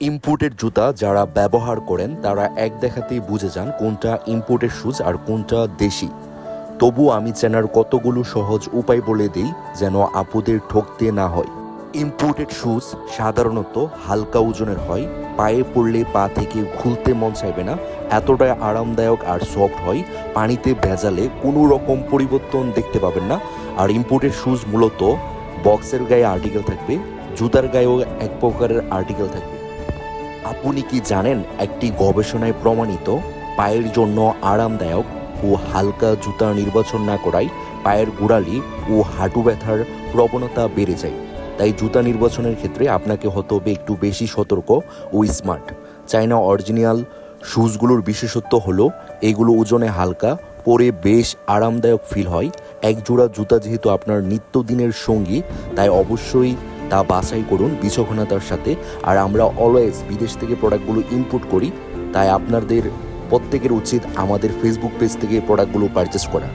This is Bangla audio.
ইম্পোর্টেড জুতা যারা ব্যবহার করেন তারা এক দেখাতেই বুঝে যান কোনটা ইম্পোর্টেড শুজ আর কোনটা দেশি। তবু আমি চেনার কতগুলো সহজ উপায় বলে দিই যেন আপুদের ঠকতে না হয়। ইম্পোর্টেড শুজ সাধারণত হালকা ওজনের হয়, পায়ে পড়লে পা থেকে খুলতে মন চাইবে না, এতটাই আরামদায়ক আর সফট হয়, পানিতে ভেজালে কোনো রকম পরিবর্তন দেখতে পাবেন না। আর ইম্পোর্টেড শুজ মূলত বক্সের গায়ে আর্টিকেল থাকবে, জুতার গায়েও এক প্রকারের আর্টিকেল থাকবে। আপনি কি জানেন একটি গবেষণায় প্রমাণিত পায়ের জন্য আরামদায়ক ও হালকা জুতা নির্বাচন না করায় পায়ের গোড়ালি ও হাঁটু ব্যথার প্রবণতা বেড়ে যায়। তাই জুতা নির্বাচনের ক্ষেত্রে আপনাকে হতে হবে একটু বেশি সতর্ক ও স্মার্ট। চাইনা অরিজিনাল শুজগুলোর বিশেষত্ব হলো এগুলো ওজনে হালকা, পরে বেশ আরামদায়ক ফিল হয়। এক জোড়া জুতা যেহেতু আপনার নিত্যদিনের সঙ্গী, তাই অবশ্যই তা বাছাই করুন বিচক্ষণতার সাথে। আর আমরা অলওয়েজ বিদেশ থেকে প্রোডাক্টগুলো ইম্পোর্ট করি, তাই আপনাদের প্রত্যেকের উচিত আমাদের ফেসবুক পেজ থেকে প্রোডাক্টগুলো পারচেস করা।